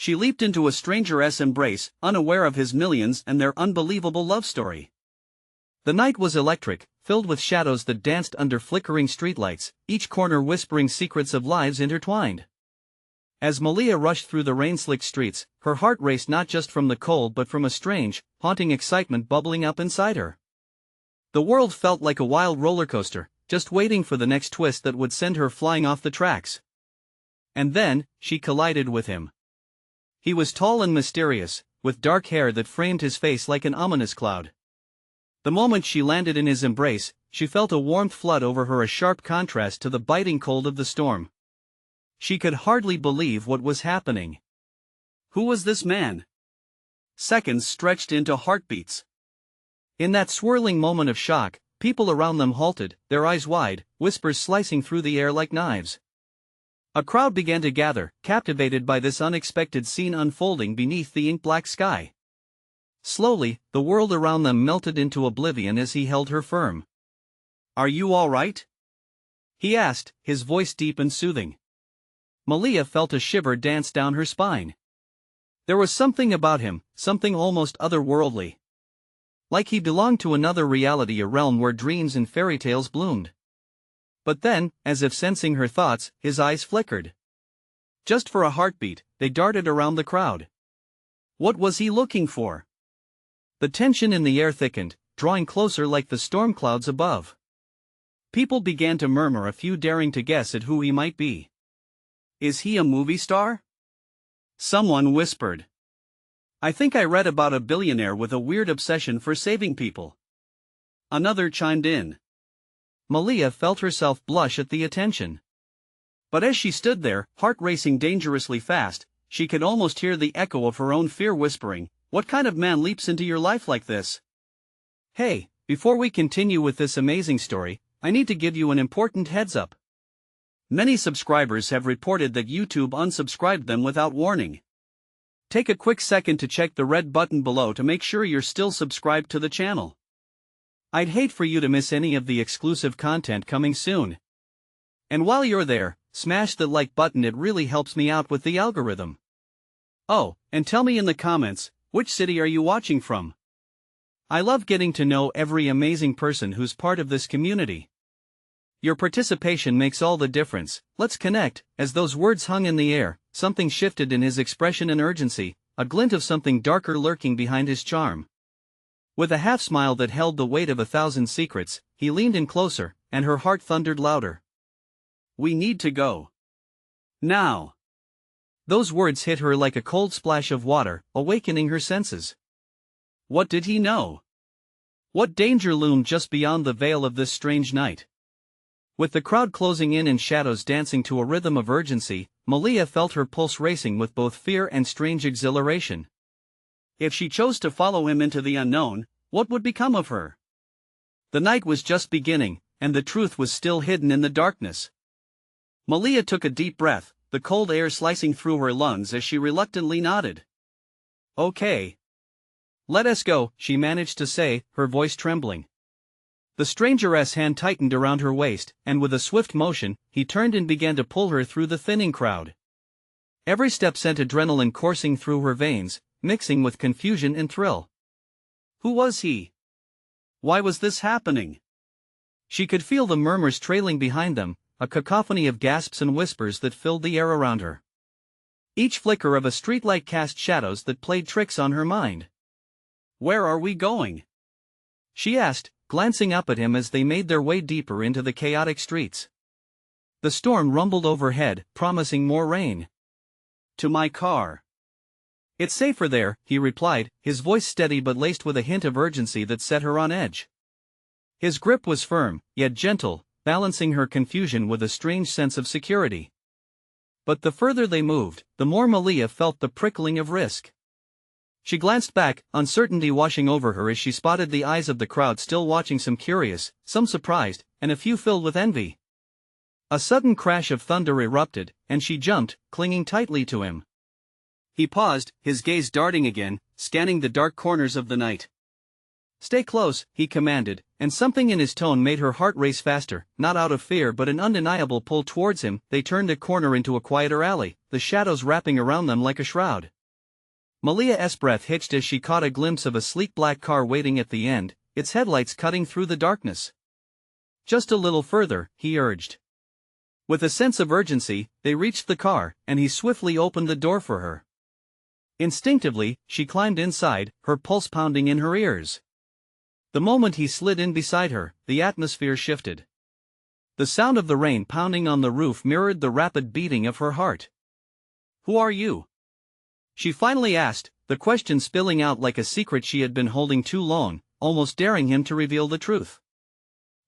she leaped into a stranger's embrace, unaware of his millions and their unbelievable love story. The night was electric, filled with shadows that danced under flickering streetlights, each corner whispering secrets of lives intertwined. As Malia rushed through the rain-slicked streets, her heart raced not just from the cold but from a strange, haunting excitement bubbling up inside her. The world felt like a wild roller coaster, just waiting for the next twist that would send her flying off the tracks. And then, she collided with him. He was tall and mysterious, with dark hair that framed his face like an ominous cloud. The moment she landed in his embrace, she felt a warmth flood over her, a sharp contrast to the biting cold of the storm. She could hardly believe what was happening. Who was this man? Seconds stretched into heartbeats. In that swirling moment of shock, people around them halted, their eyes wide, whispers slicing through the air like knives. A crowd began to gather, captivated by this unexpected scene unfolding beneath the ink-black sky. Slowly, the world around them melted into oblivion as he held her firm. "Are you all right?" he asked, his voice deep and soothing. Malia felt a shiver dance down her spine. There was something about him, something almost otherworldly. Like he belonged to another reality, a realm where dreams and fairy tales bloomed. But then, as if sensing her thoughts, his eyes flickered. Just for a heartbeat, they darted around the crowd. What was he looking for? The tension in the air thickened, drawing closer like the storm clouds above. People began to murmur, a few daring to guess at who he might be. "Is he a movie star?" someone whispered. "I think I read about a billionaire with a weird obsession for saving people." Another chimed in. Malia felt herself blush at the attention. But as she stood there, heart racing dangerously fast, she could almost hear the echo of her own fear whispering, "What kind of man leaps into your life like this?" Hey, before we continue with this amazing story, I need to give you an important heads up. Many subscribers have reported that YouTube unsubscribed them without warning. Take a quick second to check the red button below to make sure you're still subscribed to the channel. I'd hate for you to miss any of the exclusive content coming soon. And while you're there, smash the like button, it really helps me out with the algorithm. Oh, and tell me in the comments, which city are you watching from? I love getting to know every amazing person who's part of this community. Your participation makes all the difference. Let's connect. As those words hung in the air, something shifted in his expression and urgency, a glint of something darker lurking behind his charm. With a half-smile that held the weight of 1,000 secrets, he leaned in closer, and her heart thundered louder. "We need to go. Now." Those words hit her like a cold splash of water, awakening her senses. What did he know? What danger loomed just beyond the veil of this strange night? With the crowd closing in and shadows dancing to a rhythm of urgency, Malia felt her pulse racing with both fear and strange exhilaration. If she chose to follow him into the unknown, what would become of her? The night was just beginning, and the truth was still hidden in the darkness. Malia took a deep breath, the cold air slicing through her lungs as she reluctantly nodded. "Okay. Let us go," she managed to say, her voice trembling. The stranger's hand tightened around her waist, and with a swift motion, he turned and began to pull her through the thinning crowd. Every step sent adrenaline coursing through her veins, mixing with confusion and thrill. Who was he? Why was this happening? She could feel the murmurs trailing behind them, a cacophony of gasps and whispers that filled the air around her. Each flicker of a streetlight cast shadows that played tricks on her mind. "Where are we going?" she asked, glancing up at him as they made their way deeper into the chaotic streets. The storm rumbled overhead, promising more rain. "To my car. It's safer there," he replied, his voice steady but laced with a hint of urgency that set her on edge. His grip was firm, yet gentle, balancing her confusion with a strange sense of security. But the further they moved, the more Malia felt the prickling of risk. She glanced back, uncertainty washing over her as she spotted the eyes of the crowd still watching, some curious, some surprised, and a few filled with envy. A sudden crash of thunder erupted, and she jumped, clinging tightly to him. He paused, his gaze darting again, scanning the dark corners of the night. "Stay close," he commanded, and something in his tone made her heart race faster, not out of fear but an undeniable pull towards him. They turned a corner into a quieter alley, the shadows wrapping around them like a shroud. Malia's breath hitched as she caught a glimpse of a sleek black car waiting at the end, its headlights cutting through the darkness. "Just a little further," he urged. With a sense of urgency, they reached the car, and he swiftly opened the door for her. Instinctively, she climbed inside, her pulse pounding in her ears. The moment he slid in beside her, the atmosphere shifted. The sound of the rain pounding on the roof mirrored the rapid beating of her heart. "Who are you?" she finally asked, the question spilling out like a secret she had been holding too long, almost daring him to reveal the truth.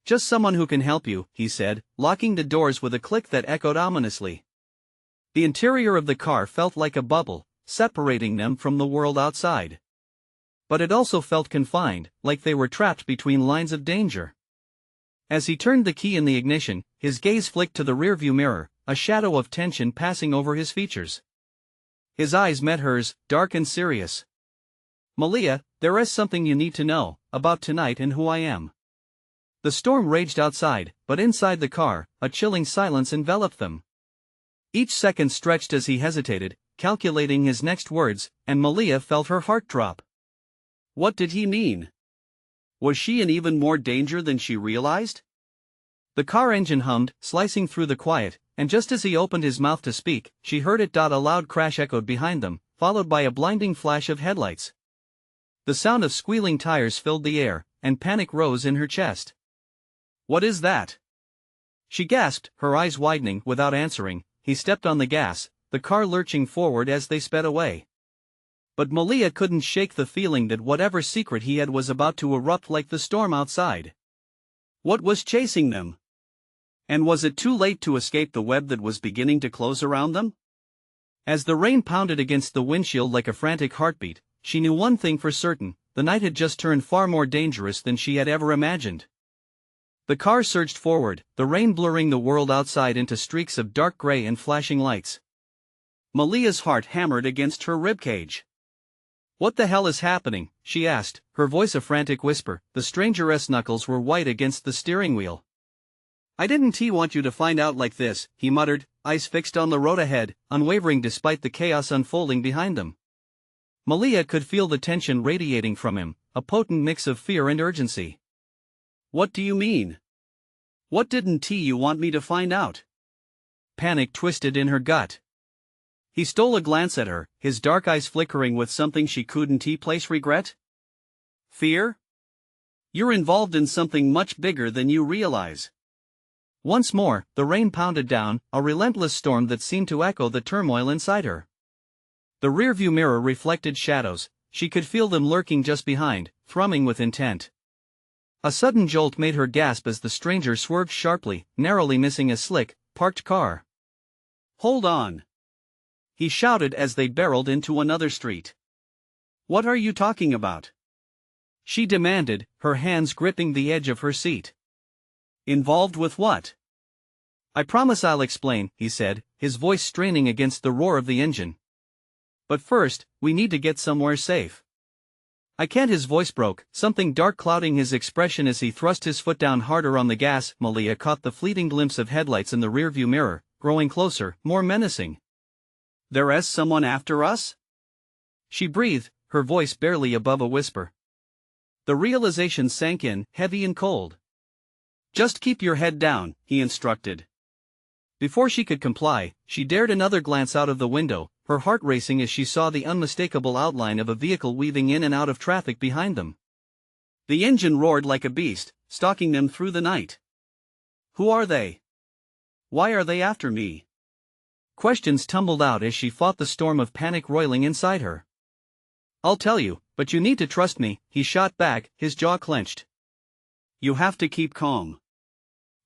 "Just someone who can help you," he said, locking the doors with a click that echoed ominously. The interior of the car felt like a bubble, separating them from the world outside. But it also felt confined, like they were trapped between lines of danger. As he turned the key in the ignition, his gaze flicked to the rearview mirror, a shadow of tension passing over his features. His eyes met hers, dark and serious. "Malia, there is something you need to know, about tonight and who I am." The storm raged outside, but inside the car, a chilling silence enveloped them. Each second stretched as he hesitated, calculating his next words, and Malia felt her heart drop. What did he mean? Was she in even more danger than she realized? The car engine hummed, slicing through the quiet, and just as he opened his mouth to speak, she heard it. A loud crash echoed behind them, followed by a blinding flash of headlights. The sound of squealing tires filled the air, and panic rose in her chest. "What is that?" she gasped, her eyes widening. Without answering, he stepped on the gas, the car lurching forward as they sped away. But Malia couldn't shake the feeling that whatever secret he had was about to erupt like the storm outside. What was chasing them? And was it too late to escape the web that was beginning to close around them? As the rain pounded against the windshield like a frantic heartbeat, she knew one thing for certain: the night had just turned far more dangerous than she had ever imagined. The car surged forward, the rain blurring the world outside into streaks of dark gray and flashing lights. Malia's heart hammered against her ribcage. "What the hell is happening?" she asked, her voice a frantic whisper. The stranger's knuckles were white against the steering wheel. "I didn't want you to find out like this," he muttered, eyes fixed on the road ahead, unwavering despite the chaos unfolding behind them. Malia could feel the tension radiating from him, a potent mix of fear and urgency. "What do you mean? What didn't you want me to find out?" Panic twisted in her gut. He stole a glance at her, his dark eyes flickering with something she couldn't place. "Regret? Fear? You're involved in something much bigger than you realize." Once more, the rain pounded down, a relentless storm that seemed to echo the turmoil inside her. The rearview mirror reflected shadows, she could feel them lurking just behind, thrumming with intent. A sudden jolt made her gasp as the stranger swerved sharply, narrowly missing a slick, parked car. "Hold on!" he shouted as they barreled into another street. "What are you talking about?" she demanded, her hands gripping the edge of her seat. "Involved with what?" "I promise I'll explain," he said, his voice straining against the roar of the engine. "But first, we need to get somewhere safe." "I can't." His voice broke, something dark clouding his expression as he thrust his foot down harder on the gas. Malia caught the fleeting glimpse of headlights in the rearview mirror, growing closer, more menacing. "There is someone after us?" she breathed, her voice barely above a whisper. The realization sank in, heavy and cold. "Just keep your head down," he instructed. Before she could comply, she dared another glance out of the window, her heart racing as she saw the unmistakable outline of a vehicle weaving in and out of traffic behind them. The engine roared like a beast, stalking them through the night. "Who are they? Why are they after me?" Questions tumbled out as she fought the storm of panic roiling inside her. "I'll tell you, but you need to trust me," he shot back, his jaw clenched. "You have to keep calm.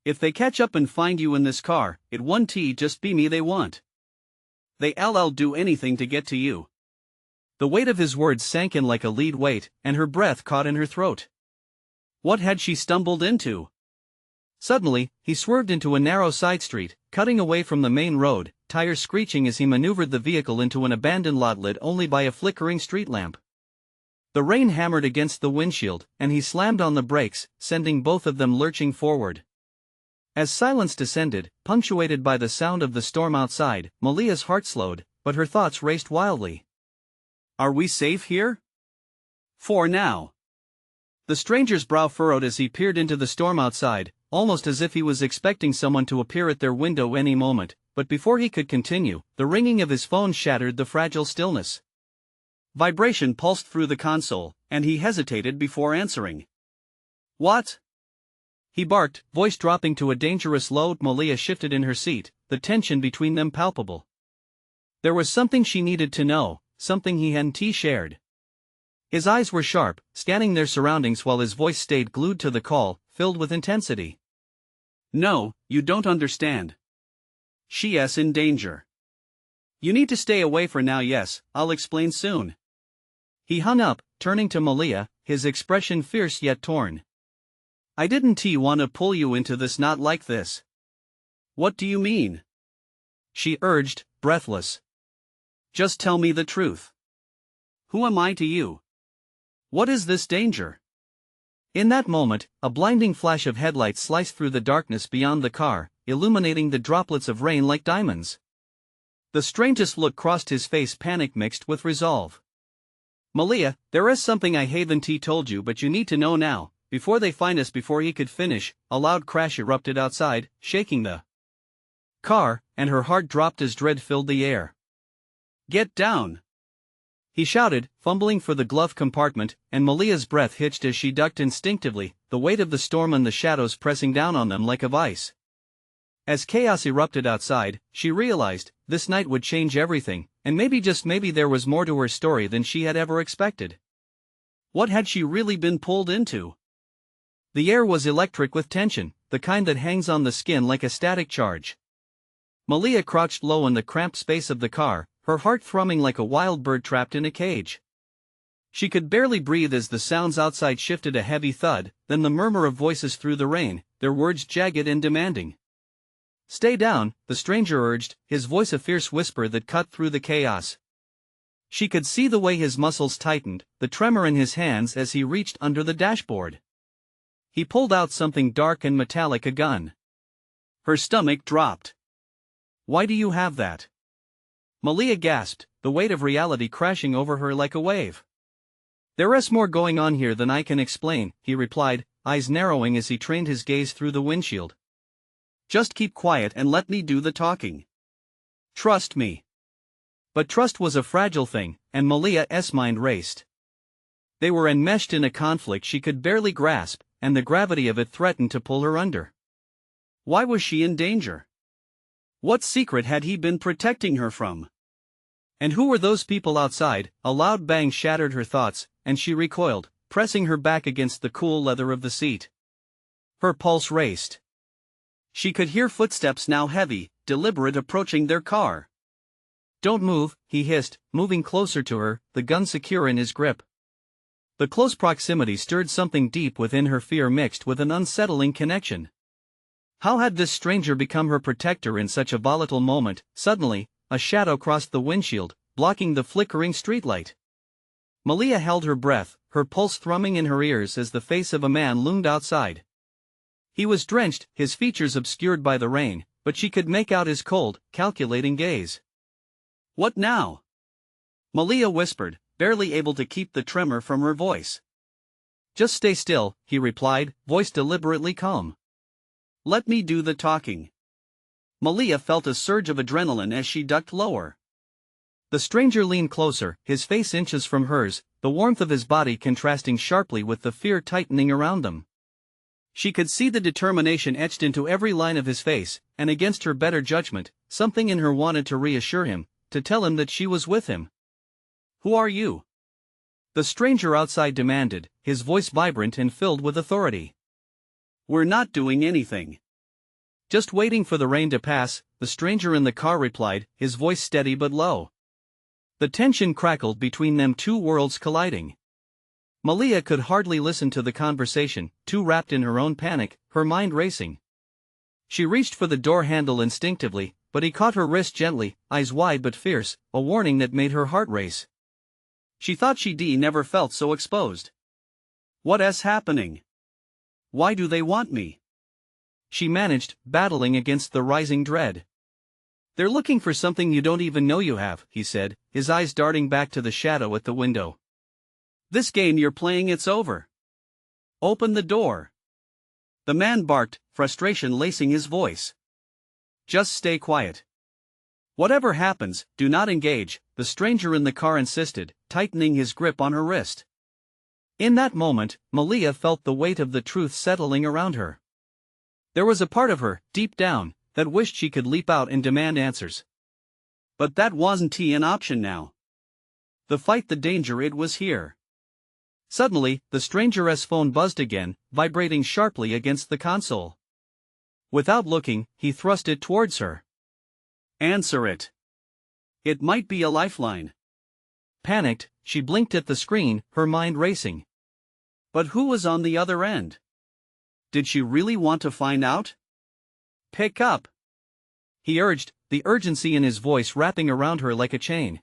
If they catch up and find you in this car, it won't just be me they want. They'll do anything to get to you." The weight of his words sank in like a lead weight, and her breath caught in her throat. What had she stumbled into? Suddenly, he swerved into a narrow side street, cutting away from the main road, tires screeching as he maneuvered the vehicle into an abandoned lot lit only by a flickering street lamp. The rain hammered against the windshield, and he slammed on the brakes, sending both of them lurching forward. As silence descended, punctuated by the sound of the storm outside, Malia's heart slowed, but her thoughts raced wildly. Are we safe here? For now. The stranger's brow furrowed as he peered into the storm outside, almost as if he was expecting someone to appear at their window any moment, but before he could continue, the ringing of his phone shattered the fragile stillness. Vibration pulsed through the console, and he hesitated before answering. What? He barked, voice dropping to a dangerous low. Malia shifted in her seat, the tension between them palpable. There was something she needed to know, something he hadn't shared. His eyes were sharp, scanning their surroundings while his voice stayed glued to the call, filled with intensity. No, you don't understand. She's in danger. You need to stay away for now. Yes, I'll explain soon. He hung up, turning to Malia, his expression fierce yet torn. I didn't want to pull you into this, not like this. What do you mean? She urged, breathless. Just tell me the truth. Who am I to you? What is this danger? In that moment, a blinding flash of headlights sliced through the darkness beyond the car, illuminating the droplets of rain like diamonds. The strangest look crossed his face, panic mixed with resolve. Malia, there is something I haven't told you, but you need to know now, before they find us. Before he could finish, a loud crash erupted outside, shaking the car, and her heart dropped as dread filled the air. Get down! He shouted, fumbling for the glove compartment, and Malia's breath hitched as she ducked instinctively, the weight of the storm and the shadows pressing down on them like a vice. As chaos erupted outside, she realized, this night would change everything, and maybe, just maybe, there was more to her story than she had ever expected. What had she really been pulled into? The air was electric with tension, the kind that hangs on the skin like a static charge. Malia crouched low in the cramped space of the car, her heart thrumming like a wild bird trapped in a cage. She could barely breathe as the sounds outside shifted, a heavy thud, then the murmur of voices through the rain, their words jagged and demanding. Stay down, the stranger urged, his voice a fierce whisper that cut through the chaos. She could see the way his muscles tightened, the tremor in his hands as he reached under the dashboard. He pulled out something dark and metallic, a gun. Her stomach dropped. Why do you have that? Malia gasped, the weight of reality crashing over her like a wave. There is more going on here than I can explain, he replied, eyes narrowing as he trained his gaze through the windshield. Just keep quiet and let me do the talking. Trust me. But trust was a fragile thing, and Malia's mind raced. They were enmeshed in a conflict she could barely grasp, and the gravity of it threatened to pull her under. Why was she in danger? What secret had he been protecting her from? And who were those people outside? A loud bang shattered her thoughts, and she recoiled, pressing her back against the cool leather of the seat. Her pulse raced. She could hear footsteps, now heavy, deliberate, approaching their car. Don't move, he hissed, moving closer to her, the gun secure in his grip. The close proximity stirred something deep within her, fear mixed with an unsettling connection. How had this stranger become her protector in such a volatile moment? Suddenly, a shadow crossed the windshield, blocking the flickering streetlight. Malia held her breath, her pulse thrumming in her ears as the face of a man loomed outside. He was drenched, his features obscured by the rain, but she could make out his cold, calculating gaze. What now? Malia whispered, barely able to keep the tremor from her voice. Just stay still, he replied, voice deliberately calm. Let me do the talking. Malia felt a surge of adrenaline as she ducked lower. The stranger leaned closer, his face inches from hers, the warmth of his body contrasting sharply with the fear tightening around them. She could see the determination etched into every line of his face, and against her better judgment, something in her wanted to reassure him, to tell him that she was with him. Who are you? The stranger outside demanded, his voice vibrant and filled with authority. We're not doing anything. Just waiting for the rain to pass, the stranger in the car replied, his voice steady but low. The tension crackled between them, two worlds colliding. Malia could hardly listen to the conversation, too wrapped in her own panic, her mind racing. She reached for the door handle instinctively, but he caught her wrist gently, eyes wide but fierce, a warning that made her heart race. She thought she'd never felt so exposed. What's happening? Why do they want me? She managed, battling against the rising dread. They're looking for something you don't even know you have, he said, his eyes darting back to the shadow at the window. This game you're playing, it's over. Open the door. The man barked, frustration lacing his voice. Just stay quiet. Whatever happens, do not engage, the stranger in the car insisted, tightening his grip on her wrist. In that moment, Malia felt the weight of the truth settling around her. There was a part of her, deep down, that wished she could leap out and demand answers. But that wasn't an option now. The fight, the danger, it was here. Suddenly, the stranger's phone buzzed again, vibrating sharply against the console. Without looking, he thrust it towards her. Answer it. It might be a lifeline. Panicked, she blinked at the screen, her mind racing. But who was on the other end? Did she really want to find out? Pick up, he urged, the urgency in his voice wrapping around her like a chain.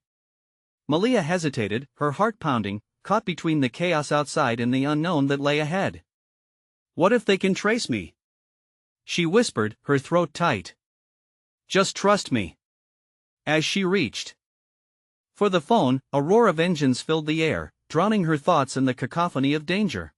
Malia hesitated, her heart pounding, caught between the chaos outside and the unknown that lay ahead. What if they can trace me? She whispered, her throat tight. Just trust me. As she reached for the phone, a roar of engines filled the air, drowning her thoughts in the cacophony of danger.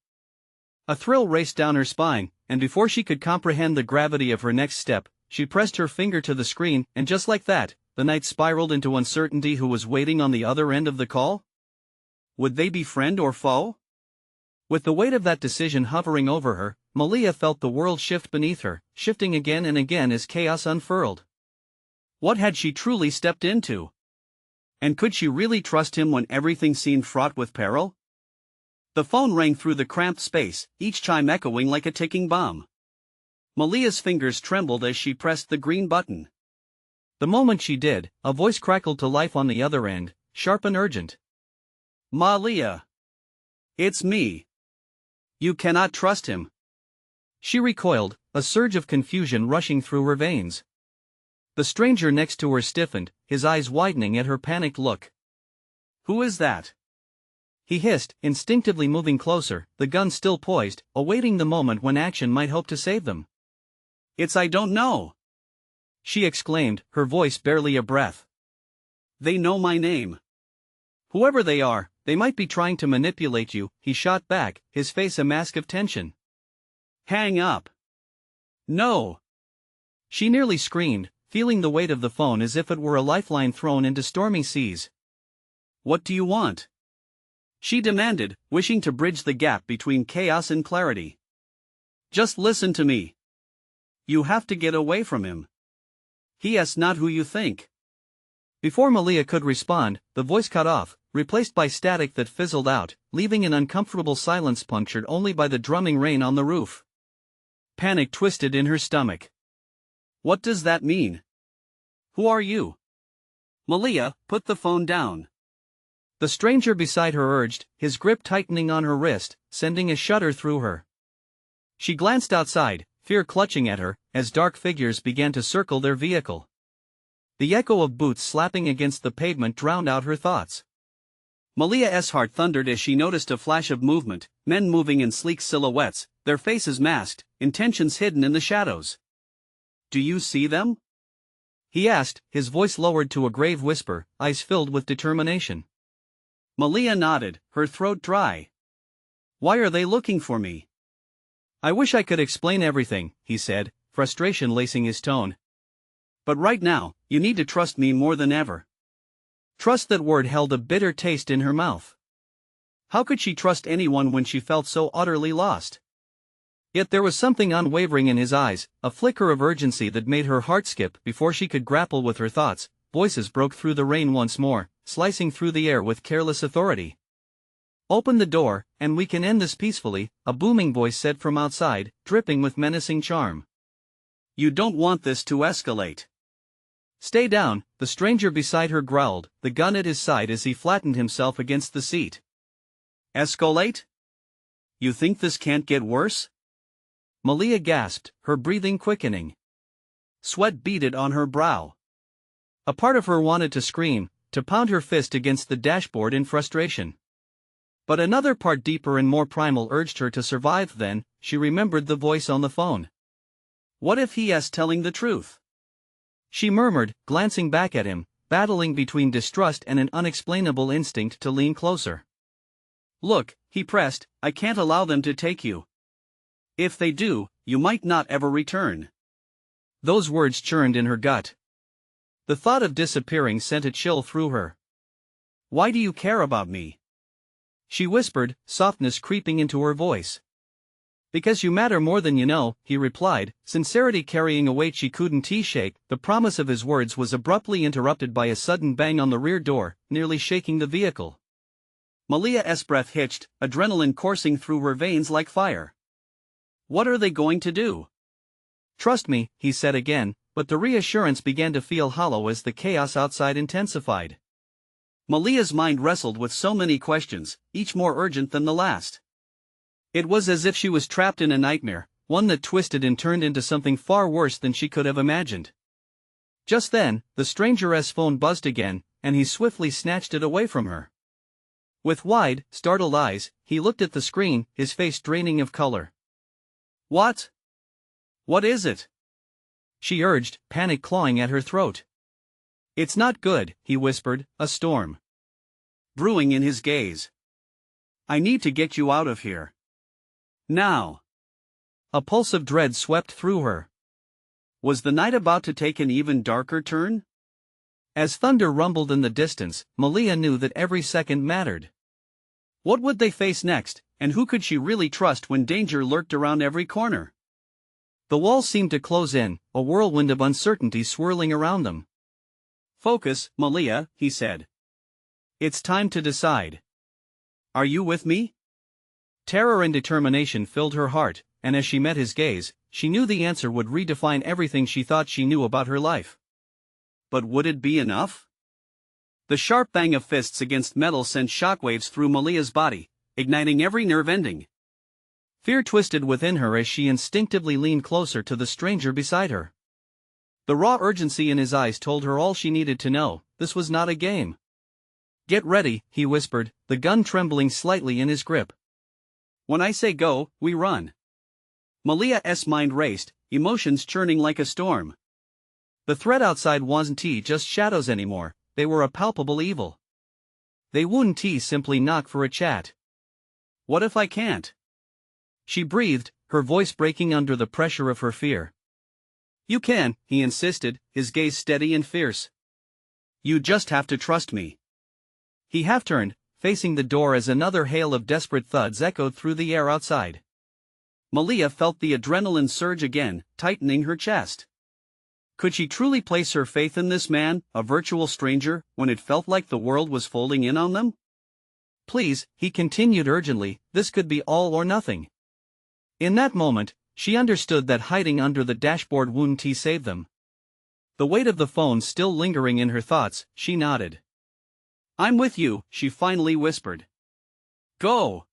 A thrill raced down her spine, and before she could comprehend the gravity of her next step, she pressed her finger to the screen, and just like that, the night spiraled into uncertainty. Who was waiting on the other end of the call? Would they be friend or foe? With the weight of that decision hovering over her, Malia felt the world shift beneath her, shifting again and again as chaos unfurled. What had she truly stepped into? And could she really trust him when everything seemed fraught with peril? The phone rang through the cramped space, each chime echoing like a ticking bomb. Malia's fingers trembled as she pressed the green button. The moment she did, a voice crackled to life on the other end, sharp and urgent. Malia. It's me. You cannot trust him. She recoiled, a surge of confusion rushing through her veins. The stranger next to her stiffened, his eyes widening at her panicked look. Who is that? He hissed, instinctively moving closer, the gun still poised, awaiting the moment when action might hope to save them. I don't know, she exclaimed, her voice barely a breath. They know my name. Whoever they are, they might be trying to manipulate you, he shot back, his face a mask of tension. Hang up. No. She nearly screamed, feeling the weight of the phone as if it were a lifeline thrown into stormy seas. What do you want? She demanded, wishing to bridge the gap between chaos and clarity. Just listen to me. You have to get away from him. He is not who you think. Before Malia could respond, the voice cut off, replaced by static that fizzled out, leaving an uncomfortable silence punctured only by the drumming rain on the roof. Panic twisted in her stomach. What does that mean? Who are you? Malia, put the phone down. The stranger beside her urged, his grip tightening on her wrist, sending a shudder through her. She glanced outside, fear clutching at her, as dark figures began to circle their vehicle. The echo of boots slapping against the pavement drowned out her thoughts. Malia's heart thundered as she noticed a flash of movement, men moving in sleek silhouettes, their faces masked, intentions hidden in the shadows. Do you see them? He asked, his voice lowered to a grave whisper, eyes filled with determination. Malia nodded, her throat dry. Why are they looking for me? I wish I could explain everything, he said, frustration lacing his tone. But right now, you need to trust me more than ever. Trust, that word held a bitter taste in her mouth. How could she trust anyone when she felt so utterly lost? Yet there was something unwavering in his eyes, a flicker of urgency that made her heart skip. Before she could grapple with her thoughts, voices broke through the rain once more, slicing through the air with careless authority. Open the door, and we can end this peacefully, a booming voice said from outside, dripping with menacing charm. You don't want this to escalate. Stay down, the stranger beside her growled, the gun at his side as he flattened himself against the seat. Escalate? You think this can't get worse? Malia gasped, her breathing quickening. Sweat beaded on her brow. A part of her wanted to scream, to pound her fist against the dashboard in frustration. But another part, deeper and more primal, urged her to survive. Then, she remembered the voice on the phone. What if he is telling the truth? she murmured, glancing back at him, battling between distrust and an unexplainable instinct to lean closer. "Look," he pressed, "I can't allow them to take you. If they do, you might not ever return." Those words churned in her gut. The thought of disappearing sent a chill through her. "Why do you care about me?" she whispered, softness creeping into her voice. "Because you matter more than you know," he replied, sincerity carrying a weight she couldn't shake. The promise of his words was abruptly interrupted by a sudden bang on the rear door, nearly shaking the vehicle. Malia's breath hitched, adrenaline coursing through her veins like fire. What are they going to do? "Trust me," he said again, but the reassurance began to feel hollow as the chaos outside intensified. Malia's mind wrestled with so many questions, each more urgent than the last. It was as if she was trapped in a nightmare, one that twisted and turned into something far worse than she could have imagined. Just then, the stranger's phone buzzed again, and he swiftly snatched it away from her. With wide, startled eyes, he looked at the screen, his face draining of color. "What? What is it?" she urged, panic clawing at her throat. "It's not good," he whispered, a storm brewing in his gaze. "I need to get you out of here. Now." A pulse of dread swept through her. Was the night about to take an even darker turn? As thunder rumbled in the distance, Malia knew that every second mattered. What would they face next, and who could she really trust when danger lurked around every corner? The walls seemed to close in, a whirlwind of uncertainty swirling around them. "Focus, Malia," he said. "It's time to decide. Are you with me?" Terror and determination filled her heart, and as she met his gaze, she knew the answer would redefine everything she thought she knew about her life. But would it be enough? The sharp bang of fists against metal sent shockwaves through Malia's body, igniting every nerve ending. Fear twisted within her as she instinctively leaned closer to the stranger beside her. The raw urgency in his eyes told her all she needed to know: this was not a game. "Get ready," he whispered, the gun trembling slightly in his grip. "When I say go, we run." Malia's mind raced, emotions churning like a storm. The threat outside wasn't just shadows anymore, they were a palpable evil. They wouldn't simply knock for a chat. "What if I can't?" she breathed, her voice breaking under the pressure of her fear. "You can," he insisted, his gaze steady and fierce. "You just have to trust me." He half-turned, facing the door as another hail of desperate thuds echoed through the air outside. Malia felt the adrenaline surge again, tightening her chest. Could she truly place her faith in this man, a virtual stranger, when it felt like the world was folding in on them? "Please," he continued urgently, "this could be all or nothing." In that moment, she understood that hiding under the dashboard wouldn't save them. The weight of the phone still lingering in her thoughts, she nodded. "I'm with you," she finally whispered. "Go!"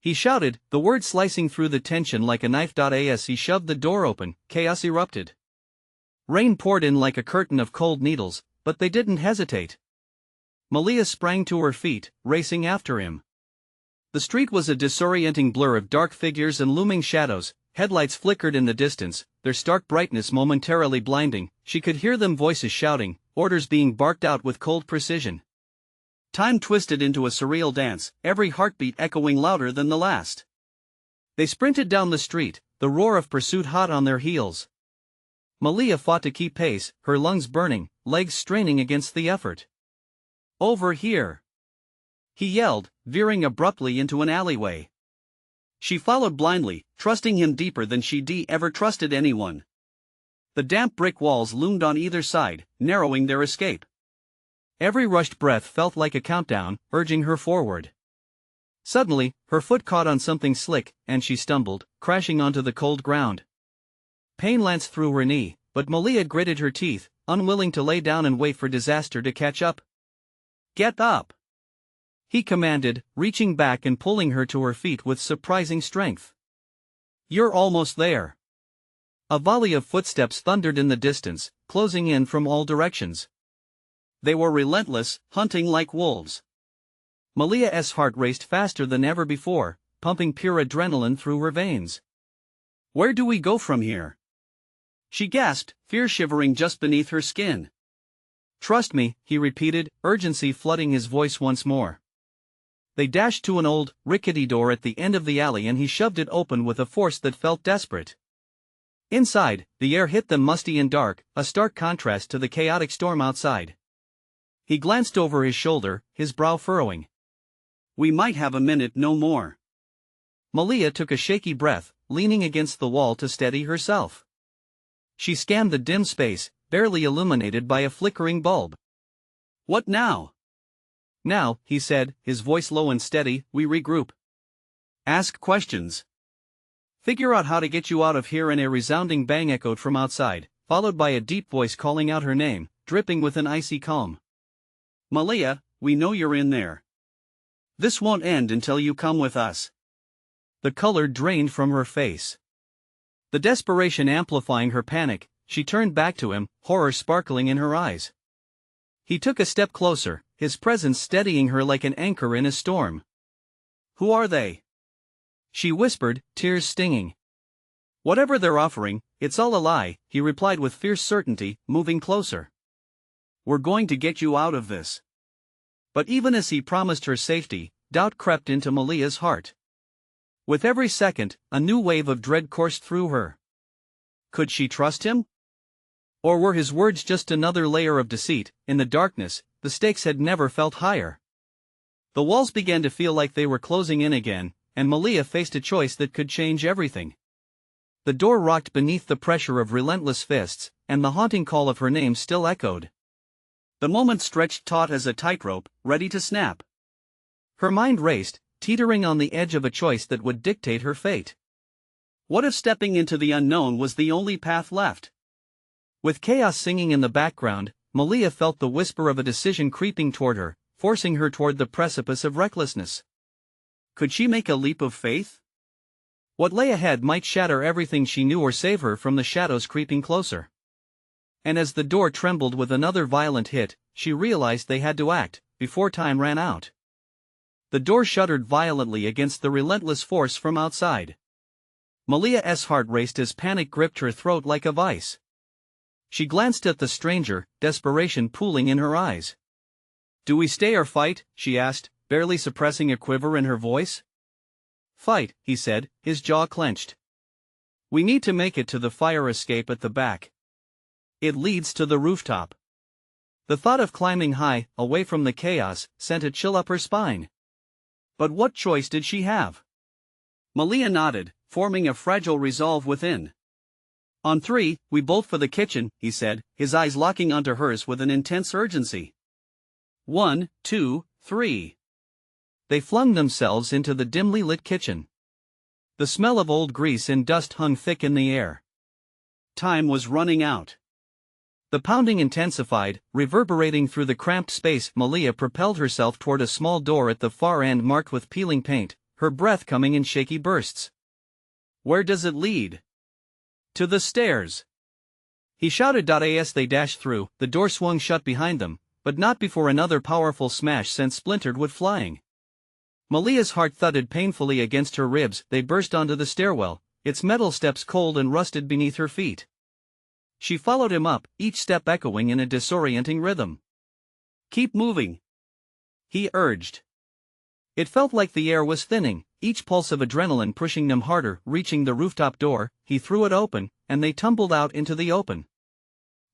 he shouted, the words slicing through the tension like a knife. As he shoved the door open, chaos erupted. Rain poured in like a curtain of cold needles, but they didn't hesitate. Malia sprang to her feet, racing after him. The street was a disorienting blur of dark figures and looming shadows. Headlights flickered in the distance, their stark brightness momentarily blinding. She could hear them, voices shouting, orders being barked out with cold precision. Time twisted into a surreal dance, every heartbeat echoing louder than the last. They sprinted down the street, the roar of pursuit hot on their heels. Malia fought to keep pace, her lungs burning, legs straining against the effort. "Over here!" he yelled, veering abruptly into an alleyway. She followed blindly, trusting him deeper than she'd ever trusted anyone. The damp brick walls loomed on either side, narrowing their escape. Every rushed breath felt like a countdown, urging her forward. Suddenly, her foot caught on something slick, and she stumbled, crashing onto the cold ground. Pain lanced through her knee, but Malia gritted her teeth, unwilling to lay down and wait for disaster to catch up. "Get up!" he commanded, reaching back and pulling her to her feet with surprising strength. "You're almost there." A volley of footsteps thundered in the distance, closing in from all directions. They were relentless, hunting like wolves. Malia's heart raced faster than ever before, pumping pure adrenaline through her veins. "Where do we go from here?" She gasped, fear shivering just beneath her skin. Trust me, he repeated, urgency flooding his voice once more. They dashed to an old, rickety door at the end of the alley and he shoved it open with a force that felt desperate. Inside, the air hit them musty and dark, a stark contrast to the chaotic storm outside. He glanced over his shoulder, his brow furrowing. We might have a minute, no more. Malia took a shaky breath, leaning against the wall to steady herself. She scanned the dim space, barely illuminated by a flickering bulb. What now? Now, he said, his voice low and steady, we regroup. Ask questions. Figure out how to get you out of here. And a resounding bang echoed from outside, followed by a deep voice calling out her name, dripping with an icy calm. Malia, we know you're in there. This won't end until you come with us. The color drained from her face. The desperation amplifying her panic, she turned back to him, horror sparkling in her eyes. He took a step closer, his presence steadying her like an anchor in a storm. Who are they? She whispered, tears stinging. Whatever they're offering, it's all a lie, he replied with fierce certainty, moving closer. We're going to get you out of this. But even as he promised her safety, doubt crept into Malia's heart. With every second, a new wave of dread coursed through her. Could she trust him? Or were his words just another layer of deceit? In the darkness, the stakes had never felt higher. The walls began to feel like they were closing in again, and Malia faced a choice that could change everything. The door rocked beneath the pressure of relentless fists, and the haunting call of her name still echoed. The moment stretched taut as a tightrope, ready to snap. Her mind raced, teetering on the edge of a choice that would dictate her fate. What if stepping into the unknown was the only path left? With chaos singing in the background, Malia felt the whisper of a decision creeping toward her, forcing her toward the precipice of recklessness. Could she make a leap of faith? What lay ahead might shatter everything she knew or save her from the shadows creeping closer. And as the door trembled with another violent hit, she realized they had to act, before time ran out. The door shuddered violently against the relentless force from outside. Malia's heart raced as panic gripped her throat like a vice. She glanced at the stranger, desperation pooling in her eyes. Do we stay or fight? She asked, barely suppressing a quiver in her voice. Fight, he said, his jaw clenched. We need to make it to the fire escape at the back. It leads to the rooftop. The thought of climbing high, away from the chaos, sent a chill up her spine. But what choice did she have? Malia nodded, forming a fragile resolve within. On three, we bolt for the kitchen, he said, his eyes locking onto hers with an intense urgency. 1, 2, 3. They flung themselves into the dimly lit kitchen. The smell of old grease and dust hung thick in the air. Time was running out. The pounding intensified, reverberating through the cramped space. Malia propelled herself toward a small door at the far end marked with peeling paint, her breath coming in shaky bursts. Where does it lead? To the stairs. He shouted. As they dashed through, the door swung shut behind them, but not before another powerful smash sent splintered wood flying. Malia's heart thudded painfully against her ribs. They burst onto the stairwell, its metal steps cold and rusted beneath her feet. She followed him up, each step echoing in a disorienting rhythm. Keep moving, he urged. It felt like the air was thinning, each pulse of adrenaline pushing them harder. Reaching the rooftop door, he threw it open, and they tumbled out into the open.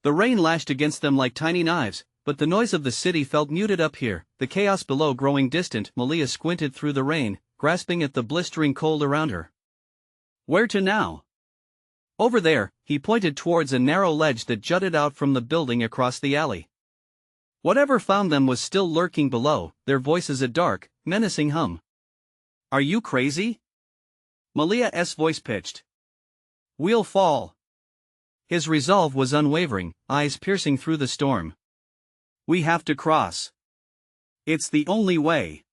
The rain lashed against them like tiny knives, but the noise of the city felt muted up here, the chaos below growing distant. Malia squinted through the rain, grasping at the blistering cold around her. Where to now? Over there, he pointed towards a narrow ledge that jutted out from the building across the alley. Whatever found them was still lurking below, their voices a dark, menacing hum. Are you crazy? Malia's voice pitched. We'll fall. His resolve was unwavering, eyes piercing through the storm. We have to cross. It's the only way.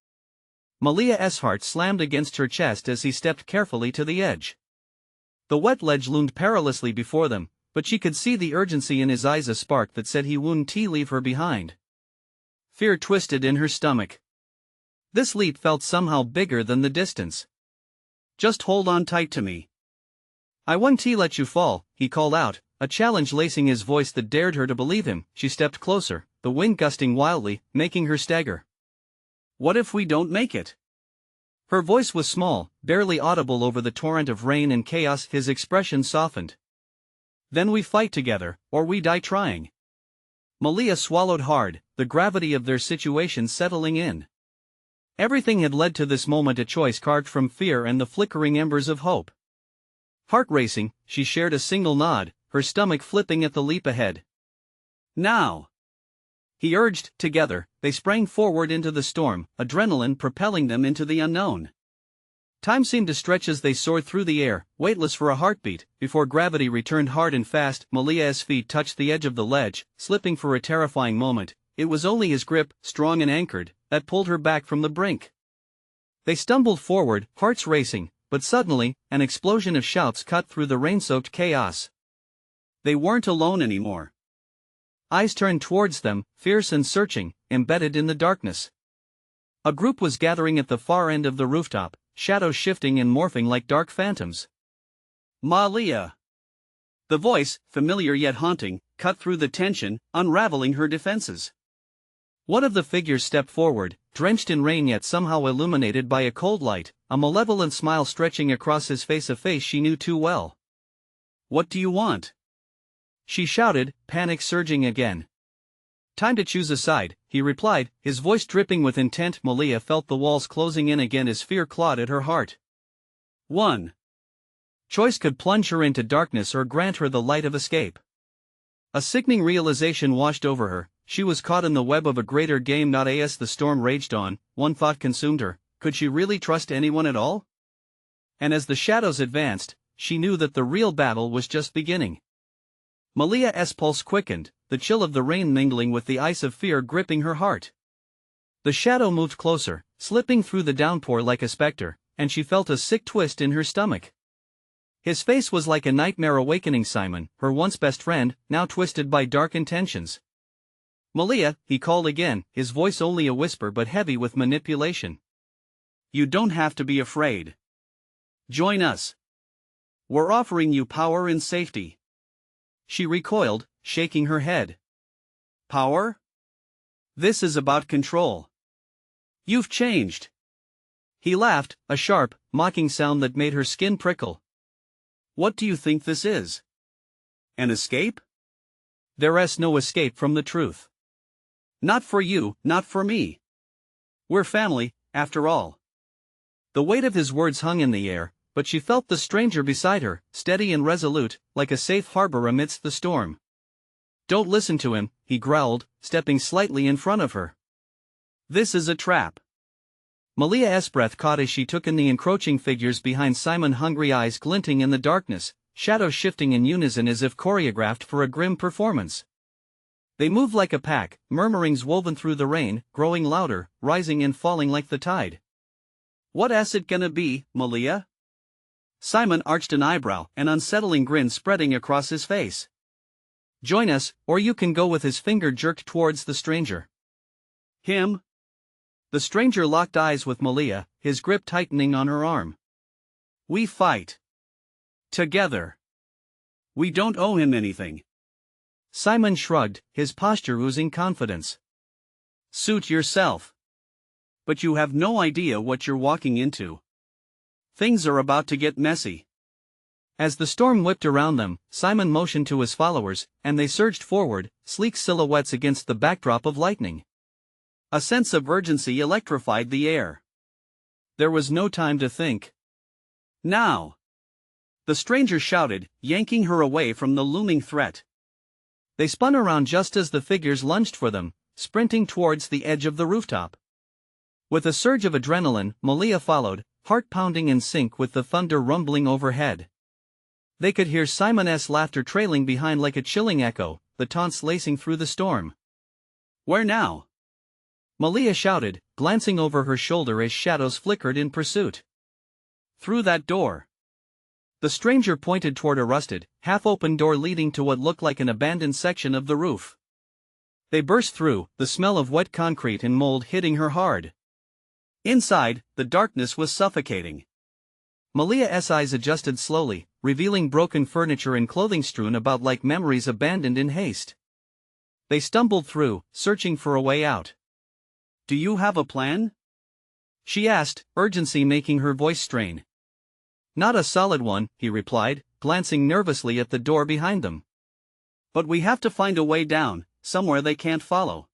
Malia's heart slammed against her chest as he stepped carefully to the edge. The wet ledge loomed perilously before them, but she could see the urgency in his eyes, a spark that said he wouldn't leave her behind. Fear twisted in her stomach. This leap felt somehow bigger than the distance. Just hold on tight to me. I won't let you fall, he called out, a challenge lacing his voice that dared her to believe him. She stepped closer, the wind gusting wildly, making her stagger. "What if we don't make it?" Her voice was small, barely audible over the torrent of rain and chaos. His expression softened. "Then we fight together, or we die trying." Malia swallowed hard, the gravity of their situation settling in. Everything had led to this moment, a choice carved from fear and the flickering embers of hope. Heart racing, she shared a single nod, her stomach flipping at the leap ahead. "Now!" he urged. Together, they sprang forward into the storm, adrenaline propelling them into the unknown. Time seemed to stretch as they soared through the air, weightless for a heartbeat, before gravity returned hard and fast. Malia's feet touched the edge of the ledge, slipping for a terrifying moment. It was only his grip, strong and anchored, that pulled her back from the brink. They stumbled forward, hearts racing, but suddenly, an explosion of shouts cut through the rain-soaked chaos. They weren't alone anymore. Eyes turned towards them, fierce and searching, embedded in the darkness. A group was gathering at the far end of the rooftop, shadows shifting and morphing like dark phantoms. "Malia!" The voice, familiar yet haunting, cut through the tension, unraveling her defenses. One of the figures stepped forward, drenched in rain yet somehow illuminated by a cold light, a malevolent smile stretching across his face, a face she knew too well. "What do you want?" she shouted, panic surging again. "Time to choose a side," he replied, his voice dripping with intent. Malia felt the walls closing in again as fear clawed at her heart. One choice could plunge her into darkness or grant her the light of escape. A sickening realization washed over her. She was caught in the web of a greater game. Not as the storm raged on, one thought consumed her: could she really trust anyone at all? And as the shadows advanced, she knew that the real battle was just beginning. Malia's pulse quickened, the chill of the rain mingling with the ice of fear gripping her heart. The shadow moved closer, slipping through the downpour like a specter, and she felt a sick twist in her stomach. His face was like a nightmare awakening. Simon, her once best friend, now twisted by dark intentions. "Malia," he called again, his voice only a whisper but heavy with manipulation. "You don't have to be afraid. Join us. We're offering you power and safety." She recoiled, shaking her head. "Power? This is about control. You've changed." He laughed, a sharp, mocking sound that made her skin prickle. "What do you think this is? An escape? There's no escape from the truth. Not for you, not for me. We're family, after all." The weight of his words hung in the air, but she felt the stranger beside her, steady and resolute, like a safe harbor amidst the storm. "Don't listen to him," he growled, stepping slightly in front of her. "This is a trap." Malia's breath caught as she took in the encroaching figures behind Simon, hungry eyes glinting in the darkness, shadows shifting in unison as if choreographed for a grim performance. They moved like a pack, murmurings woven through the rain, growing louder, rising and falling like the tide. "What's it gonna be, Malia?" Simon arched an eyebrow, an unsettling grin spreading across his face. "Join us, or you can go," with his finger jerked towards the stranger. "Him?" The stranger locked eyes with Malia, his grip tightening on her arm. "We fight. Together. We don't owe him anything." Simon shrugged, his posture oozing confidence. "Suit yourself. But you have no idea what you're walking into. Things are about to get messy." As the storm whipped around them, Simon motioned to his followers, and they surged forward, sleek silhouettes against the backdrop of lightning. A sense of urgency electrified the air. There was no time to think. "Now!" the stranger shouted, yanking her away from the looming threat. They spun around just as the figures lunged for them, sprinting towards the edge of the rooftop. With a surge of adrenaline, Malia followed, heart pounding in sync with the thunder rumbling overhead. They could hear Simon's laughter trailing behind like a chilling echo, the taunts lacing through the storm. "Where now?" Malia shouted, glancing over her shoulder as shadows flickered in pursuit. "Through that door." The stranger pointed toward a rusted, half-open door leading to what looked like an abandoned section of the roof. They burst through, the smell of wet concrete and mold hitting her hard. Inside, the darkness was suffocating. Malia's eyes adjusted slowly, revealing broken furniture and clothing strewn about like memories abandoned in haste. They stumbled through, searching for a way out. "Do you have a plan?" she asked, urgency making her voice strain. "Not a solid one," he replied, glancing nervously at the door behind them. "But we have to find a way down, somewhere they can't follow."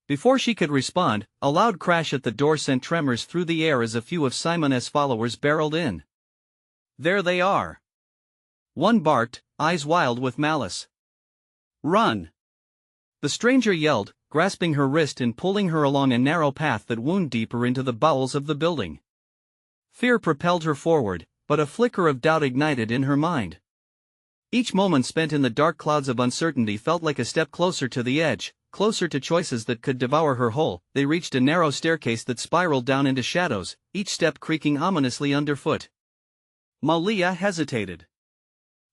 Before she could respond, a loud crash at the door sent tremors through the air as a few of Simon's followers barreled in. "There they are!" one barked, eyes wild with malice. "Run!" the stranger yelled, grasping her wrist and pulling her along a narrow path that wound deeper into the bowels of the building. Fear propelled her forward, but a flicker of doubt ignited in her mind. Each moment spent in the dark clouds of uncertainty felt like a step closer to the edge, closer to choices that could devour her whole. They reached a narrow staircase that spiraled down into shadows, each step creaking ominously underfoot. Malia hesitated.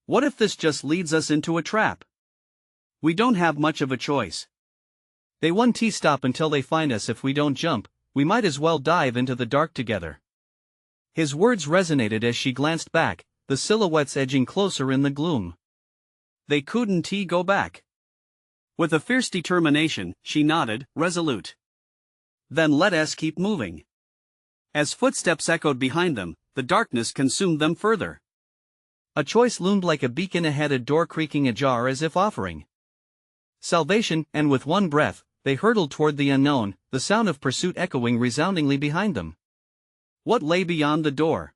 "What if this just leads us into a trap? We don't have much of a choice. They won't stop until they find us. If we don't jump, we might as well dive into the dark together." His words resonated as she glanced back, the silhouettes edging closer in the gloom. "They couldn't go back." With a fierce determination, she nodded, resolute. "Then let us keep moving." As footsteps echoed behind them, the darkness consumed them further. A choice loomed like a beacon ahead, a door creaking ajar as if offering salvation, and with one breath, they hurtled toward the unknown, the sound of pursuit echoing resoundingly behind them. What lay beyond the door?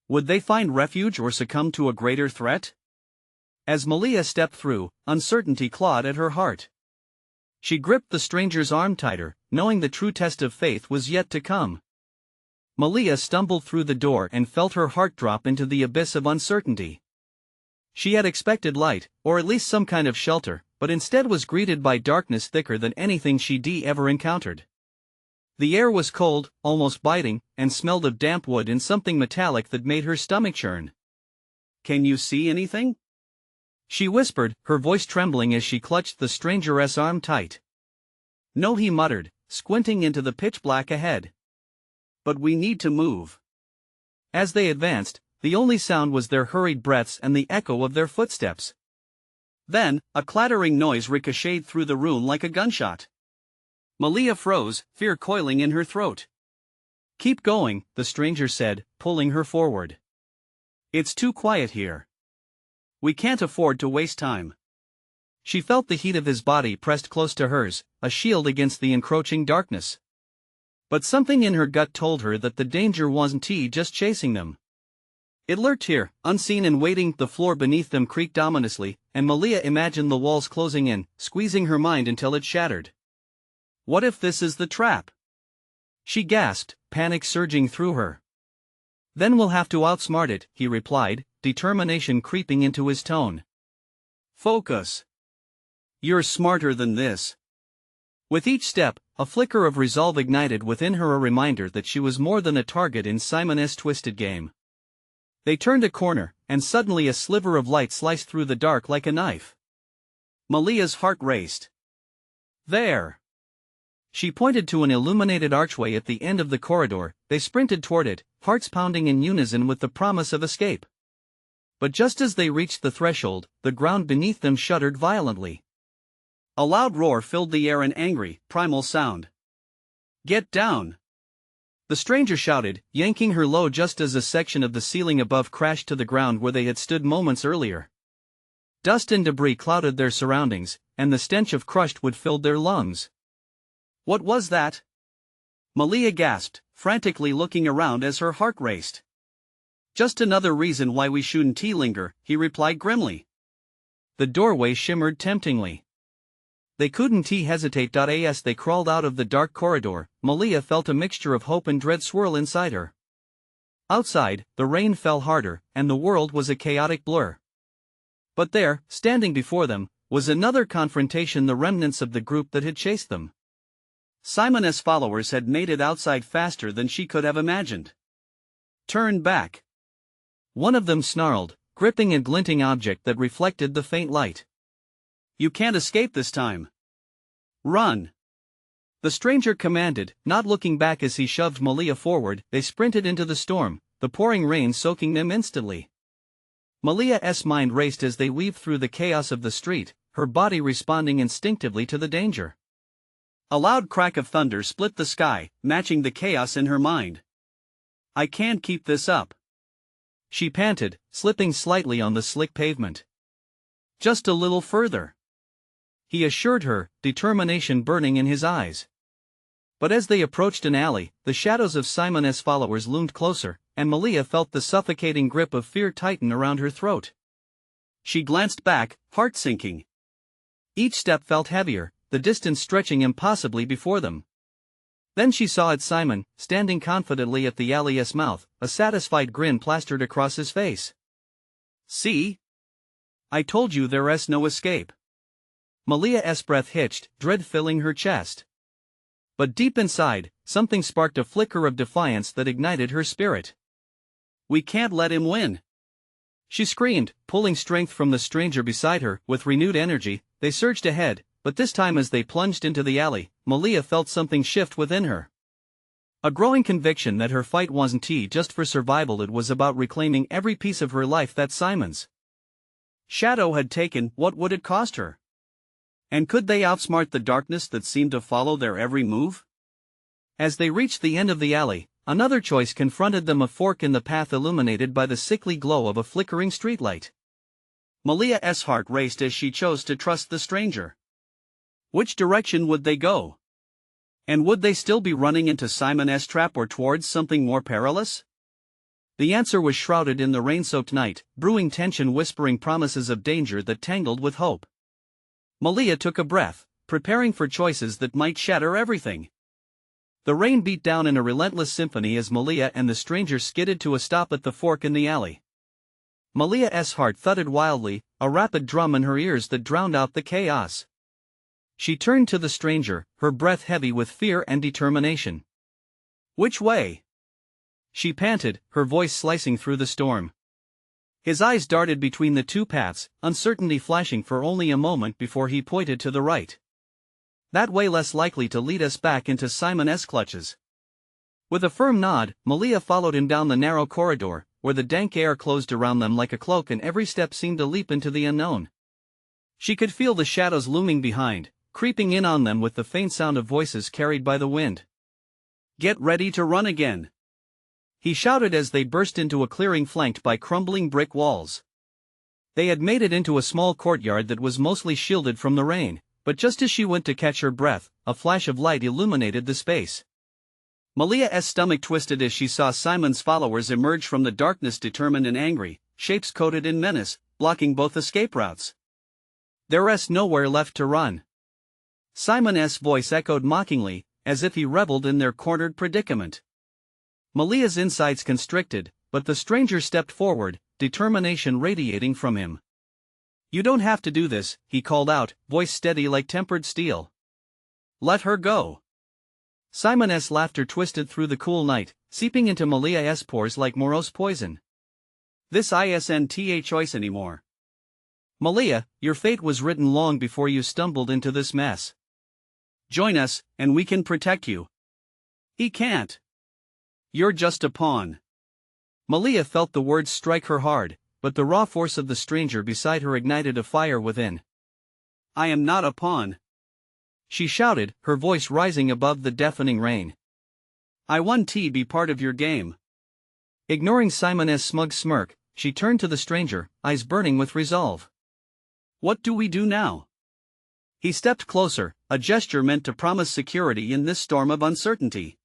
Would they find refuge or succumb to a greater threat? As Malia stepped through, uncertainty clawed at her heart. She gripped the stranger's arm tighter, knowing the true test of faith was yet to come. Malia stumbled through the door and felt her heart drop into the abyss of uncertainty. She had expected light, or at least some kind of shelter, but instead was greeted by darkness thicker than anything she'd ever encountered. The air was cold, almost biting, and smelled of damp wood and something metallic that made her stomach churn. "Can you see anything?" she whispered, her voice trembling as she clutched the stranger's arm tight. "No," he muttered, squinting into the pitch black ahead. "But we need to move." As they advanced, the only sound was their hurried breaths and the echo of their footsteps. Then, a clattering noise ricocheted through the room like a gunshot. Malia froze, fear coiling in her throat. "Keep going," the stranger said, pulling her forward. "It's too quiet here. We can't afford to waste time." She felt the heat of his body pressed close to hers, a shield against the encroaching darkness. But something in her gut told her that the danger wasn't just chasing them. It lurked here, unseen and waiting. The floor beneath them creaked ominously, and Malia imagined the walls closing in, squeezing her mind until it shattered. What if this is the trap? She gasped, panic surging through her. "Then we'll have to outsmart it," he replied, determination creeping into his tone. "Focus. You're smarter than this." With each step, a flicker of resolve ignited within her, a reminder that she was more than a target in Simon's twisted game. They turned a corner, and suddenly a sliver of light sliced through the dark like a knife. Malia's heart raced. "There!" She pointed to an illuminated archway at the end of the corridor. They sprinted toward it, hearts pounding in unison with the promise of escape. But just as they reached the threshold, the ground beneath them shuddered violently. A loud roar filled the air, an angry, primal sound. "Get down!" the stranger shouted, yanking her low just as a section of the ceiling above crashed to the ground where they had stood moments earlier. Dust and debris clouded their surroundings, and the stench of crushed wood filled their lungs. "What was that?" Malia gasped, frantically looking around as her heart raced. "Just another reason why we shouldn't linger," he replied grimly. The doorway shimmered temptingly. They couldn't hesitate. As they crawled out of the dark corridor, Malia felt a mixture of hope and dread swirl inside her. Outside, the rain fell harder, and the world was a chaotic blur. But there, standing before them, was another confrontation, the remnants of the group that had chased them. Simon's followers had made it outside faster than she could have imagined. "Turn back!" one of them snarled, gripping a glinting object that reflected the faint light. "You can't escape this time. Run!" the stranger commanded, not looking back as he shoved Malia forward. They sprinted into the storm, the pouring rain soaking them instantly. Malia's mind raced as they weaved through the chaos of the street, her body responding instinctively to the danger. A loud crack of thunder split the sky, matching the chaos in her mind. I can't keep this up, she panted, slipping slightly on the slick pavement. Just a little further, he assured her, determination burning in his eyes. But as they approached an alley, the shadows of Simon's followers loomed closer, and Malia felt the suffocating grip of fear tighten around her throat. She glanced back, heart sinking. Each step felt heavier, the distance stretching impossibly before them. Then she saw it Simon, standing confidently at the alley's mouth, a satisfied grin plastered across his face. See? I told you there's no escape. Malia's breath hitched, dread filling her chest. But deep inside, something sparked a flicker of defiance that ignited her spirit. We can't let him win, she screamed, pulling strength from the stranger beside her. With renewed energy, they surged ahead, but this time as they plunged into the alley, Malia felt something shift within her. A growing conviction that her fight wasn't just for survival, it was about reclaiming every piece of her life that Simon's shadow had taken. What would it cost her? And could they outsmart the darkness that seemed to follow their every move? As they reached the end of the alley, another choice confronted them, a fork in the path illuminated by the sickly glow of a flickering streetlight. Malia's heart raced as she chose to trust the stranger. Which direction would they go? And would they still be running into Simon's trap or towards something more perilous? The answer was shrouded in the rain-soaked night, brewing tension, whispering promises of danger that tangled with hope. Malia took a breath, preparing for choices that might shatter everything. The rain beat down in a relentless symphony as Malia and the stranger skidded to a stop at the fork in the alley. Malia's heart thudded wildly, a rapid drum in her ears that drowned out the chaos. She turned to the stranger, her breath heavy with fear and determination. Which way? She panted, her voice slicing through the storm. His eyes darted between the two paths, uncertainty flashing for only a moment before he pointed to the right. That way less likely to lead us back into Simon's clutches. With a firm nod, Malia followed him down the narrow corridor, where the dank air closed around them like a cloak and every step seemed to leap into the unknown. She could feel the shadows looming behind, creeping in on them with the faint sound of voices carried by the wind. Get ready to run again, he shouted as they burst into a clearing flanked by crumbling brick walls. They had made it into a small courtyard that was mostly shielded from the rain, but just as she went to catch her breath, a flash of light illuminated the space. Malia's stomach twisted as she saw Simon's followers emerge from the darkness, determined and angry, shapes coated in menace, blocking both escape routes. There's nowhere left to run. Simon's voice echoed mockingly, as if he reveled in their cornered predicament. Malia's insides constricted, but the stranger stepped forward, determination radiating from him. You don't have to do this, he called out, voice steady like tempered steel. Let her go. Simon's laughter twisted through the cool night, seeping into Malia's pores like morose poison. This isn't choice anymore. Malia, your fate was written long before you stumbled into this mess. Join us, and we can protect you. He can't. You're just a pawn. Malia felt the words strike her hard, but the raw force of the stranger beside her ignited a fire within. I am not a pawn, she shouted, her voice rising above the deafening rain. I want to be part of your game. Ignoring Simon's smug smirk, she turned to the stranger, eyes burning with resolve. What do we do now? He stepped closer, a gesture meant to promise security in this storm of uncertainty.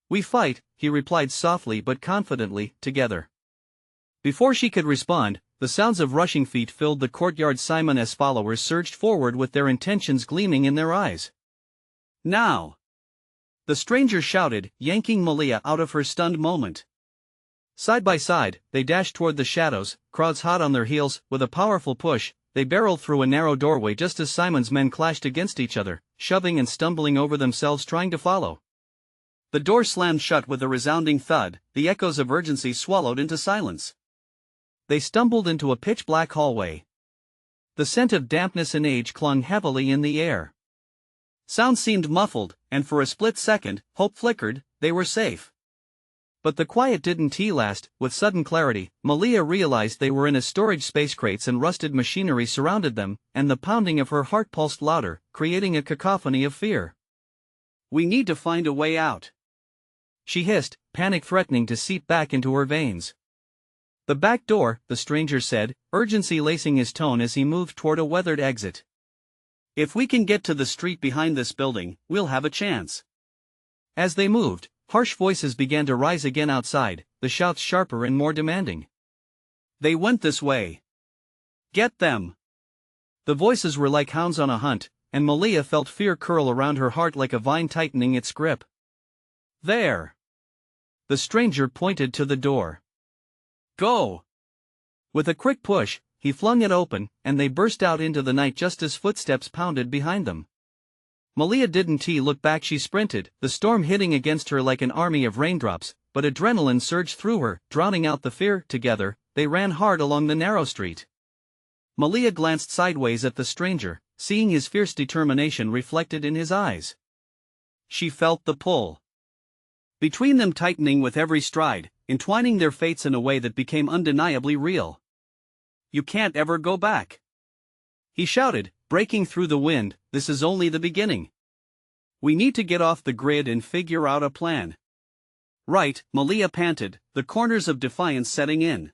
We fight, he replied softly but confidently, together. Before she could respond, the sounds of rushing feet filled the courtyard. Simon's followers surged forward with their intentions gleaming in their eyes. Now! The stranger shouted, yanking Malia out of her stunned moment. Side by side, they dashed toward the shadows, crowds hot on their heels. With a powerful push, they barreled through a narrow doorway just as Simon's men clashed against each other, shoving and stumbling over themselves trying to follow. The door slammed shut with a resounding thud, the echoes of urgency swallowed into silence. They stumbled into a pitch-black hallway. The scent of dampness and age clung heavily in the air. Sound seemed muffled, and for a split second, hope flickered. They were safe. But the quiet didn't last. With sudden clarity, Malia realized they were in a storage space. Crates and rusted machinery surrounded them, and the pounding of her heart pulsed louder, creating a cacophony of fear. "We need to find a way out," she hissed, panic threatening to seep back into her veins. "The back door," the stranger said, urgency lacing his tone as he moved toward a weathered exit. "If we can get to the street behind this building, we'll have a chance." As they moved, harsh voices began to rise again outside, the shouts sharper and more demanding. "They went this way. Get them!" The voices were like hounds on a hunt, and Malia felt fear curl around her heart like a vine tightening its grip. "There!" The stranger pointed to the door. "Go!" With a quick push, he flung it open, and they burst out into the night just as footsteps pounded behind them. Malia didn't look back. She sprinted, the storm hitting against her like an army of raindrops, but adrenaline surged through her, drowning out the fear. Together, they ran hard along the narrow street. Malia glanced sideways at the stranger, seeing his fierce determination reflected in his eyes. She felt the pull between them tightening with every stride, entwining their fates in a way that became undeniably real. "You can't ever go back," he shouted, breaking through the wind. "This is only the beginning. We need to get off the grid and figure out a plan." "Right," Malia panted, the corners of defiance setting in.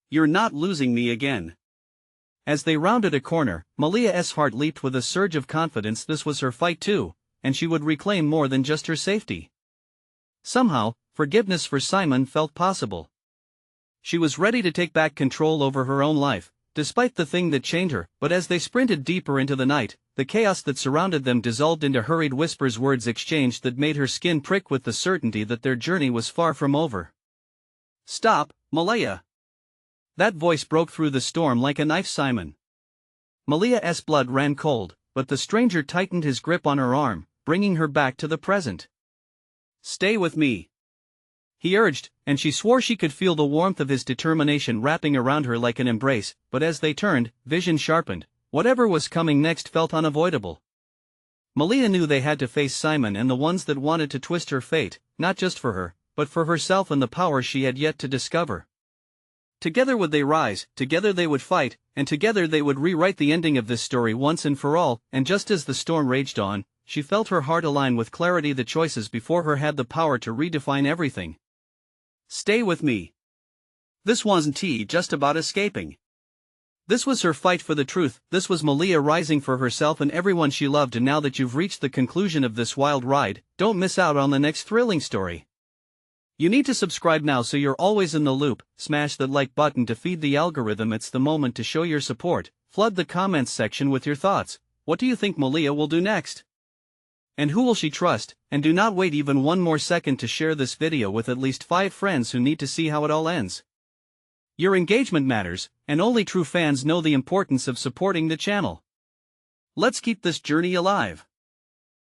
"You're not losing me again." As they rounded a corner, Malia's heart leaped with a surge of confidence. This was her fight too, and she would reclaim more than just her safety. Somehow, forgiveness for Simon felt possible. She was ready to take back control over her own life, despite the thing that chained her. But as they sprinted deeper into the night, the chaos that surrounded them dissolved into hurried whispers, words exchanged that made her skin prick with the certainty that their journey was far from over. "Stop, Malia!" That voice broke through the storm like a knife. "Simon!" Malia's blood ran cold, but the stranger tightened his grip on her arm, bringing her back to the present. "Stay with me," he urged, and she swore she could feel the warmth of his determination wrapping around her like an embrace. But as they turned, vision sharpened. Whatever was coming next felt unavoidable. Malia knew they had to face Simon and the ones that wanted to twist her fate, not just for her, but for herself and the power she had yet to discover. Together would they rise, together they would fight, and together they would rewrite the ending of this story once and for all. And just as the storm raged on, she felt her heart align with clarity. The choices before her had the power to redefine everything. Stay with me. This wasn't just about escaping. This was her fight for the truth. This was Malia rising for herself and everyone she loved. And now that you've reached the conclusion of this wild ride, don't miss out on the next thrilling story. You need to subscribe now so you're always in the loop. Smash that like button to feed the algorithm. It's the moment to show your support. Flood the comments section with your thoughts. What do you think Malia will do next? And who will she trust? And do not wait even one more second to share this video with at least 5 friends who need to see how it all ends. Your engagement matters, and only true fans know the importance of supporting the channel. Let's keep this journey alive.